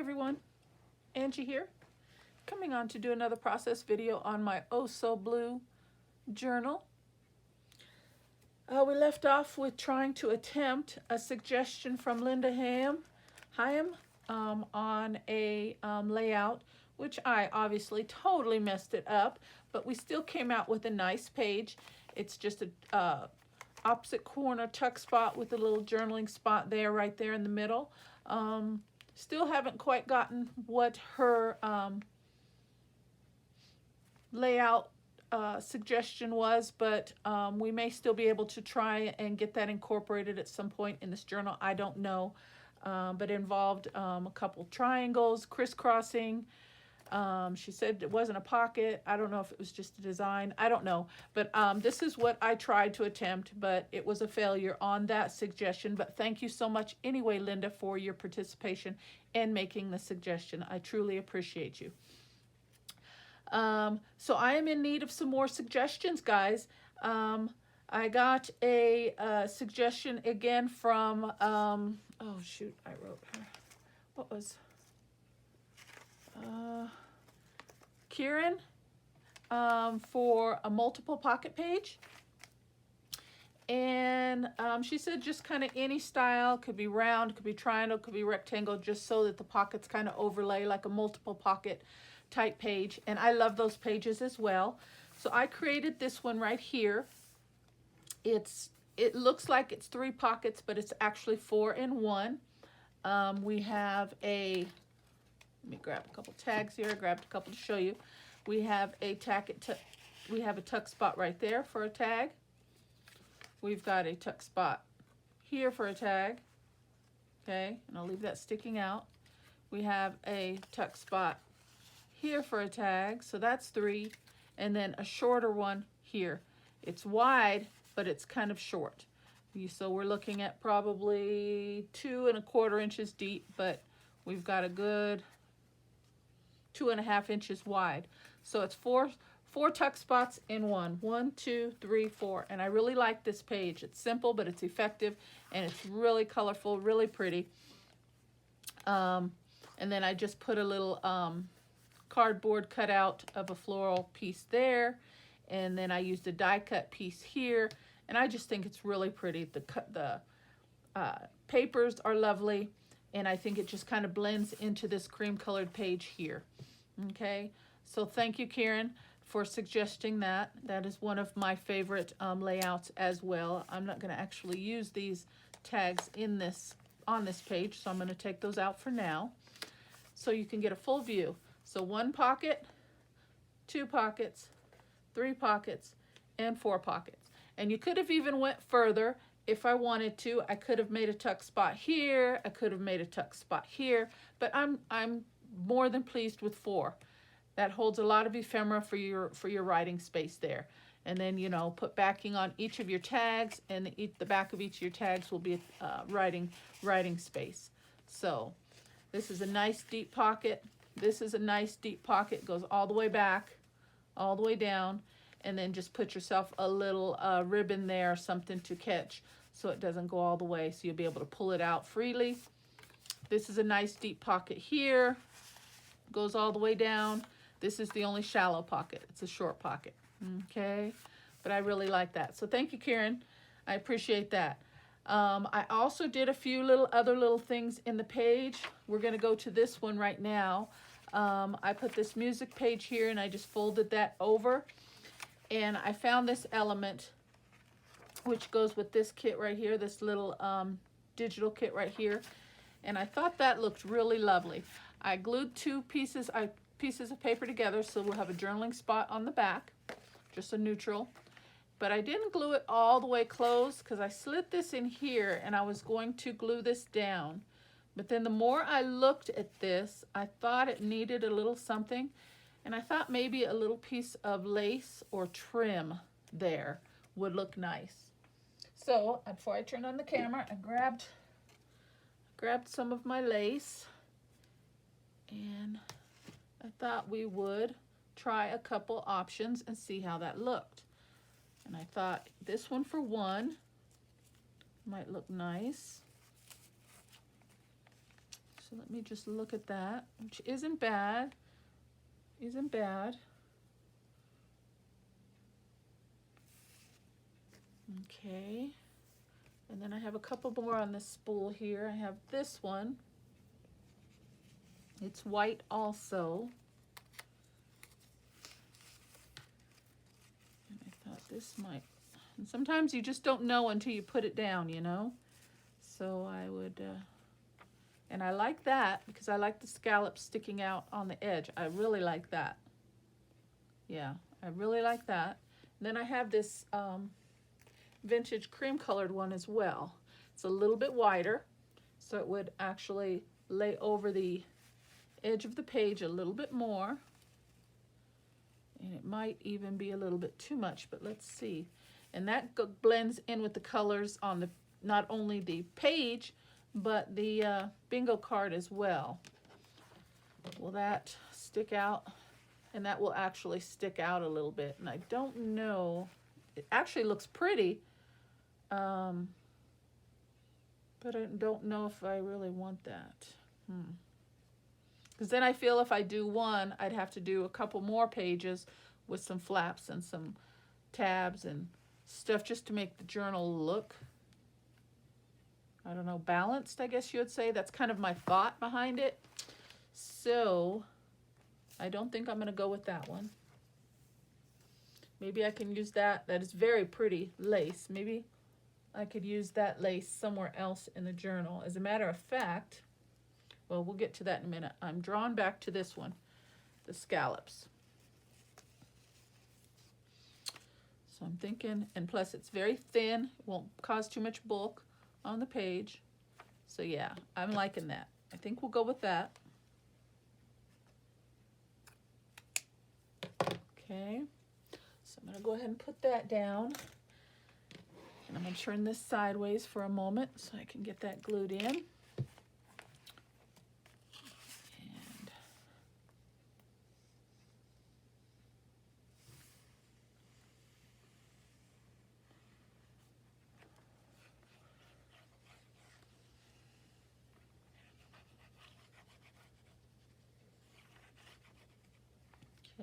everyone, Angie here, coming on to do another process video on my Oh So Blue journal. We left off with trying to attempt a suggestion from Linda Hyam on a layout, which I obviously totally messed it up, but we still came out with a nice page. It's just a opposite corner tuck spot with a little journaling spot there, right there in the middle. Still haven't quite gotten what her layout suggestion was, but we may still be able to try and get that incorporated at some point in this journal. I don't know, but it involved a couple triangles, crisscrossing. She said it wasn't a pocket. I don't know if it was just a design. I don't know. But this is what I tried to attempt, but it was a failure on that suggestion. But thank you so much anyway, Linda, for your participation and making the suggestion. I truly appreciate you. So I am in need of some more suggestions, guys. I got a suggestion again from, oh shoot, I wrote her. What was... Keryn for a multiple pocket page, and she said just kind of any style, could be round, could be triangle, could be rectangle, just so that the pockets kind of overlay like a multiple pocket type page. And I love those pages as well, so I created this one right here. It looks like it's 3 pockets, but it's actually 4 in 1. We have a... Let me grab a couple tags here. I grabbed a couple to show you. We have a tuck spot right there for a tag. We've got a tuck spot here for a tag. Okay, and I'll leave that sticking out. We have a tuck spot here for a tag, so that's 3, and then a shorter one here. It's wide, but it's kind of short. So we're looking at probably 2 1/4 inches deep, but we've got a good 2 1/2 inches wide. So it's four tuck spots in one. 1, 2, 3, 4. And I really like this page. It's simple, but it's effective, and it's really colorful, really pretty. And then I just put a little cardboard cutout of a floral piece there, and then I used a die cut piece here, and I just think it's really pretty. The papers are lovely, and I think it just kind of blends into this cream colored page here. Okay, so thank you, Keryn, for suggesting that. That is one of my favorite layouts as well. I'm not going to actually use these tags on this page, so I'm going to take those out for now so you can get a full view. So 1 pocket, 2 pockets, 3 pockets, and 4 pockets. And you could have even went further if I wanted to. I could have made a tuck spot here. I could have made a tuck spot here, but I'm more than pleased with 4. That holds a lot of ephemera for your writing space there. And then, you know, put backing on each of your tags, and the back of each of your tags will be a writing space. So this is a nice deep pocket. This is a nice deep pocket. It goes all the way back, all the way down, and then just put yourself a little ribbon there, something to catch so it doesn't go all the way, so you'll be able to pull it out freely. This is a nice deep pocket here. Goes all the way down. This is the only shallow pocket. It's a short pocket. Okay, but I really like that. So thank you, Keryn. I appreciate that. I also did a few other little things in the page. We're going to go to this one right now. I put this music page here, and I just folded that over. And I found this element, which goes with this kit right here, this little digital kit right here. And I thought that looked really lovely. I glued 2 pieces of paper together, so we'll have a journaling spot on the back, just a neutral. But I didn't glue it all the way closed because I slid this in here, and I was going to glue this down. But then the more I looked at this, I thought it needed a little something, and I thought maybe a little piece of lace or trim there would look nice. So before I turn on the camera, I grabbed some of my lace, and I thought we would try a couple options and see how that looked. And I thought this one for 1 might look nice. So let me just look at that, which isn't bad. Isn't bad. Okay. And then I have a couple more on this spool here. I have this one. It's white also. And I thought this might, and sometimes you just don't know until you put it down, you know? So I would, and I like that because I like the scallops sticking out on the edge. I really like that. Yeah, I really like that. And then I have this vintage cream colored one as well. It's a little bit wider, so it would actually lay over the edge of the page a little bit more. And it might even be a little bit too much, but let's see. And that blends in with the colors on the, not only the page, but the bingo card as well. Will that stick out? And that will actually stick out a little bit. And I don't know, it actually looks pretty, but I don't know if I really want that. Because then I feel if I do one, I'd have to do a couple more pages with some flaps and some tabs and stuff just to make the journal look, I don't know, balanced, I guess you would say. That's kind of my thought behind it. So I don't think I'm going to go with that one. Maybe I can use that. That is very pretty lace. Maybe I could use that lace somewhere else in the journal. As a matter of fact, well, we'll get to that in a minute. I'm drawn back to this one, the scallops. So I'm thinking, and plus it's very thin, it won't cause too much bulk on the page. So yeah, I'm liking that. I think we'll go with that. Okay, so I'm gonna go ahead and put that down. And I'm gonna turn this sideways for a moment so I can get that glued in.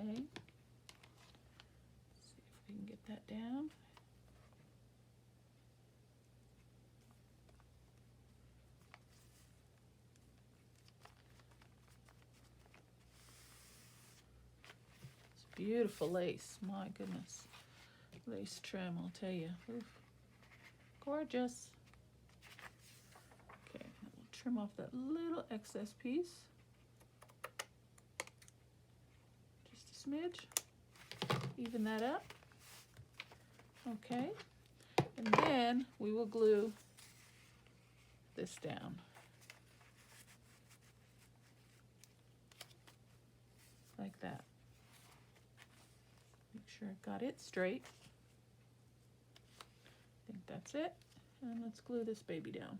Okay, see if we can get that down. It's beautiful lace, my goodness. Lace trim, I'll tell you. Oof. Gorgeous. Okay, we'll trim off that little excess piece. Smidge, even that up. Okay, and then we will glue this down. Like that. Make sure I've got it straight. I think that's it. And let's glue this baby down.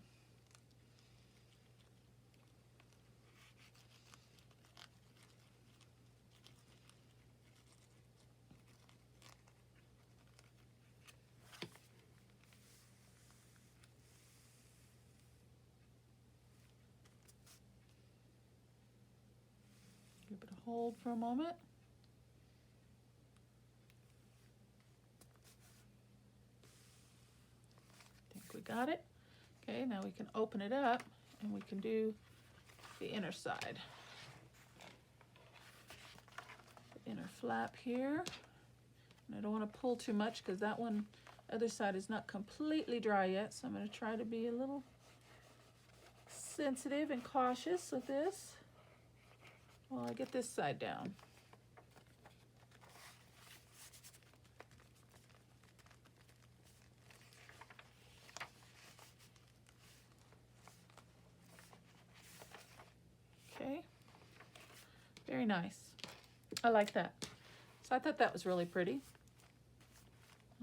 Give it a hold for a moment. I think we got it. Okay, now we can open it up and we can do the inner side. The inner flap here. And I don't want to pull too much because that one, other side is not completely dry yet, so I'm going to try to be a little sensitive and cautious with this. Well, I get this side down. Okay, very nice. I like that. So I thought that was really pretty.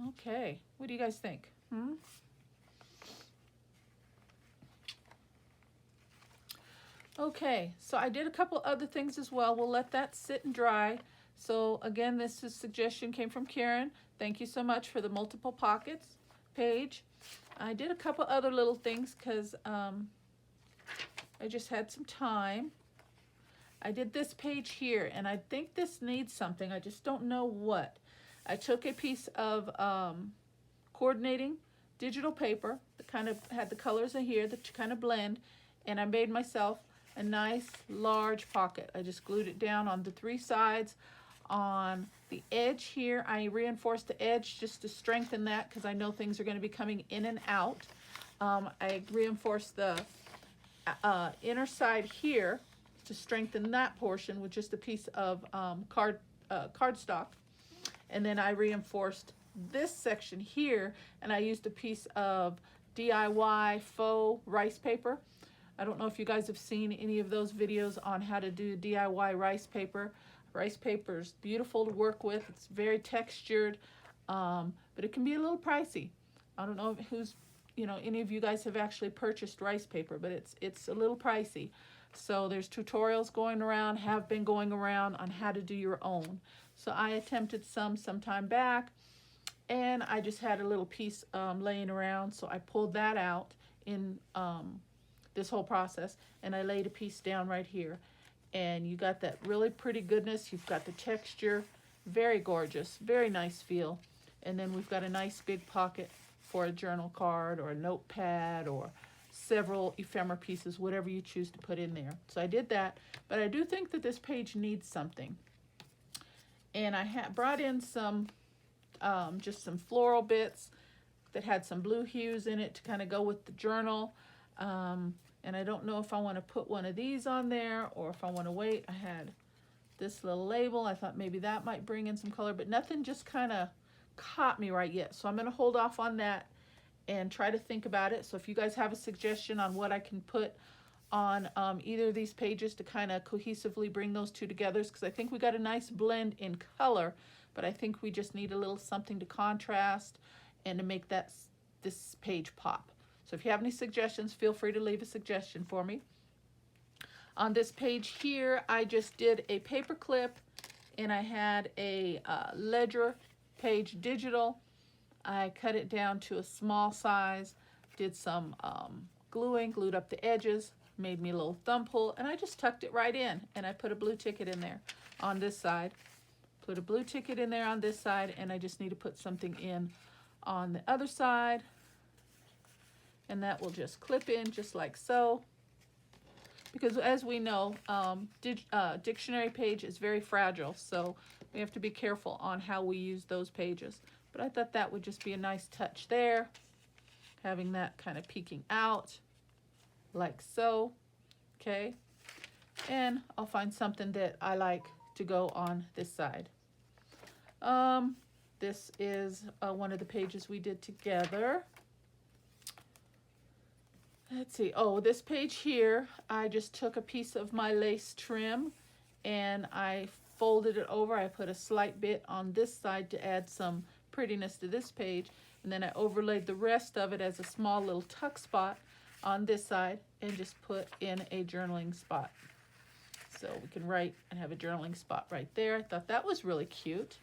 Okay, what do you guys think? Okay, so I did a couple other things as well. We'll let that sit and dry. So again, this suggestion came from Keryn. Thank you so much for the multiple pockets page. I did a couple other little things because I just had some time. I did this page here, and I think this needs something. I just don't know what. I took a piece of coordinating digital paper that kind of had the colors in here that kind of blend, and I made myself a nice large pocket. I just glued it down on the 3 sides. On the edge here, I reinforced the edge just to strengthen that because I know things are going to be coming in and out. I reinforced the inner side here to strengthen that portion with just a piece of cardstock. And then I reinforced this section here, and I used a piece of DIY faux rice paper. I don't know if you guys have seen any of those videos on how to do DIY rice paper. Rice paper is beautiful to work with. It's very textured, but it can be a little pricey. I don't know who's, any of you guys have actually purchased rice paper, but it's a little pricey. So there's tutorials going around, have been going around on how to do your own. So I attempted some time back, and I just had a little piece laying around, so I pulled that out in this whole process, and I laid a piece down right here. And you got that really pretty goodness. You've got the texture, very gorgeous, very nice feel. And then we've got a nice big pocket for a journal card or a notepad or several ephemera pieces, whatever you choose to put in there. So I did that, but I do think that this page needs something. And I brought in some, just some floral bits that had some blue hues in it to kind of go with the journal. And I don't know if I want to put one of these on there or if I want to wait. I had this little label. I thought maybe that might bring in some color, but nothing just kind of caught me right yet. So I'm going to hold off on that and try to think about it. So if you guys have a suggestion on what I can put on either of these pages to kind of cohesively bring those two together, because I think we got a nice blend in color, but I think we just need a little something to contrast and to make this page pop. So if you have any suggestions, feel free to leave a suggestion for me. On this page here, I just did a paper clip, and I had a ledger page digital. I cut it down to a small size, did some glued up the edges, made me a little thumb pull, and I just tucked it right in, and I put a blue ticket in there on this side. Put a blue ticket in there on this side, and I just need to put something in on the other side. And that will just clip in just like so. Because as we know, dictionary page is very fragile, so we have to be careful on how we use those pages. But I thought that would just be a nice touch there, having that kind of peeking out like so. Okay, and I'll find something that I like to go on this side. This is one of the pages we did together. Let's see. Oh, this page here, I just took a piece of my lace trim and I folded it over. I put a slight bit on this side to add some prettiness to this page, and then I overlaid the rest of it as a small little tuck spot on this side and just put in a journaling spot. So we can write and have a journaling spot right there. I thought that was really cute.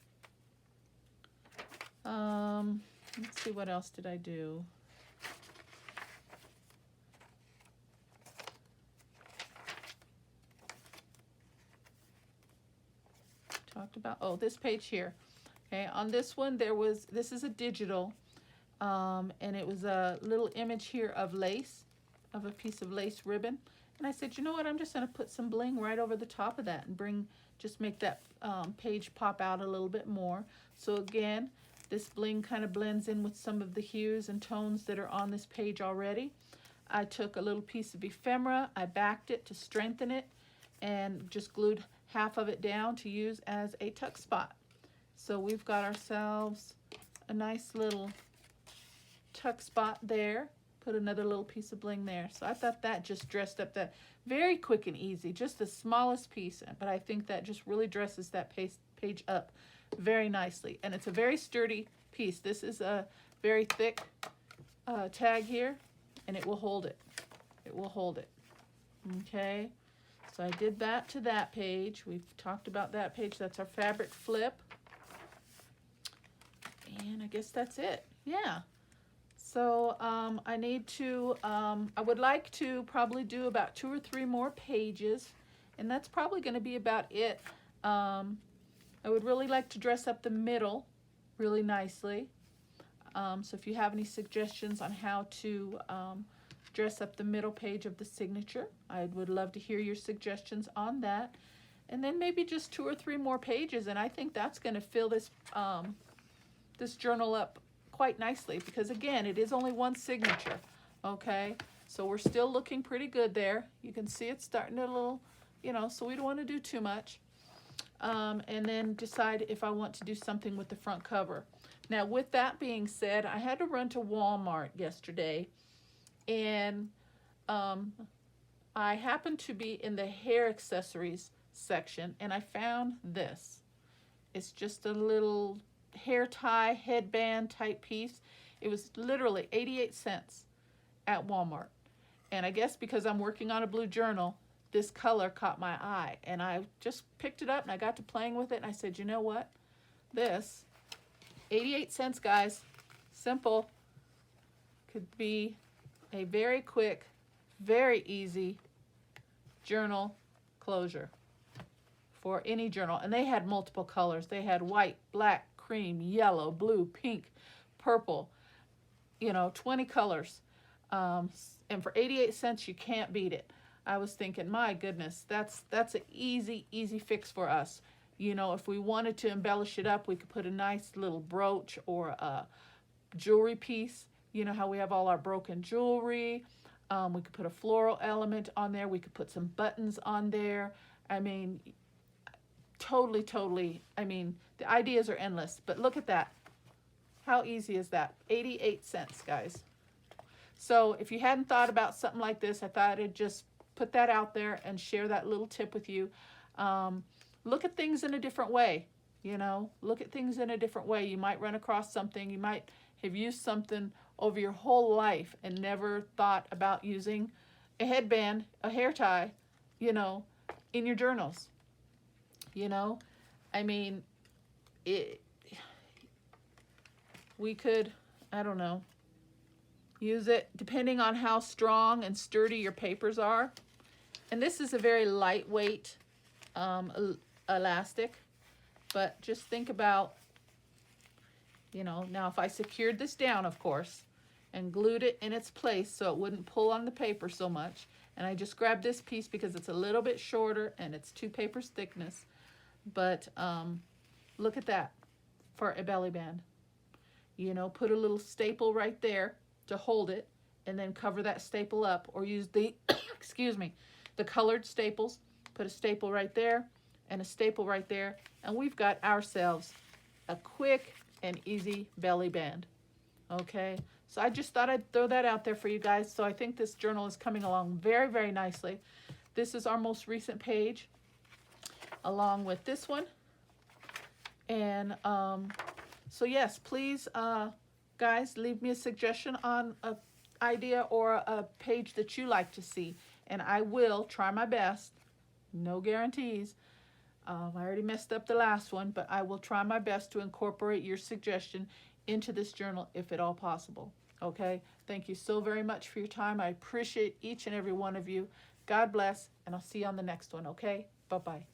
Let's see, what else did I do? Talked about, oh, this page here. Okay, on this one this is a digital, and it was a little image here of lace, of a piece of lace ribbon. And I said, you know what, I'm just going to put some bling right over the top of that and just make that page pop out a little bit more. So again, this bling kind of blends in with some of the hues and tones that are on this page already. I took a little piece of ephemera, I backed it to strengthen it, and just glued half of it down to use as a tuck spot. So we've got ourselves a nice little tuck spot there. Put another little piece of bling there. So I thought that just dressed up that very quick and easy, just the smallest piece, but I think that just really dresses that page up very nicely. And it's a very sturdy piece. This is a very thick tag here, and it will hold it. It will hold it. Okay. So I did that to that page. We've talked about that page. That's our fabric flip. And I guess that's it. Yeah. So I need to, I would like to probably do about 2 or 3 more pages, and that's probably going to be about it. I would really like to dress up the middle really nicely. So if you have any suggestions on how to dress up the middle page of the signature, I would love to hear your suggestions on that. And then maybe just 2 or 3 more pages, and I think that's going to fill this this journal up quite nicely, because again, it is only one signature. Okay, so we're still looking pretty good there. You can see it's starting a little, so we don't want to do too much. And then decide if I want to do something with the front cover. Now, with that being said, I had to run to Walmart yesterday, and I happened to be in the hair accessories section, and I found this. It's just a little hair tie, headband type piece. It was literally 88 cents at Walmart. And I guess because I'm working on a blue journal, this color caught my eye, and I just picked it up and I got to playing with it, and I said, you know what? This, 88 cents, guys, simple, could be a very quick, very easy journal closure for any journal. And they had multiple colors. They had white, black, cream, yellow, blue, pink, purple, 20 colors. And for 88 cents, you can't beat it. I was thinking, my goodness, that's an easy fix for us. If we wanted to embellish it up, we could put a nice little brooch or a jewelry piece. You know how we have all our broken jewelry. We could put a floral element on there. We could put some buttons on there. I mean, totally. I mean, the ideas are endless. But look at that. How easy is that? 88 cents, guys. So if you hadn't thought about something like this, I thought I'd just put that out there and share that little tip with you. Look at things in a different way. Look at things in a different way. You might run across something. You might have used something over your whole life and never thought about using a headband, a hair tie, in your journals. I mean, we could, I don't know, use it depending on how strong and sturdy your papers are. And this is a very lightweight elastic, but just think about, now if I secured this down, of course, and glued it in its place so it wouldn't pull on the paper so much, and I just grabbed this piece because it's a little bit shorter and it's 2 papers thickness, but look at that for a belly band. Put a little staple right there to hold it, and then cover that staple up, or use the the colored staples. Put a staple right there and a staple right there, and we've got ourselves a quick and easy belly band. Okay, so I just thought I'd throw that out there for you guys. So I think this journal is coming along very nicely. This is our most recent page, along with this one. And so yes, please, guys, leave me a suggestion on an idea or a page that you like to see, and I will try my best. No guarantees. I already messed up the last one, but I will try my best to incorporate your suggestion into this journal if at all possible. Okay? Thank you so very much for your time. I appreciate each and every one of you. God bless, and I'll see you on the next one, okay? Bye-bye.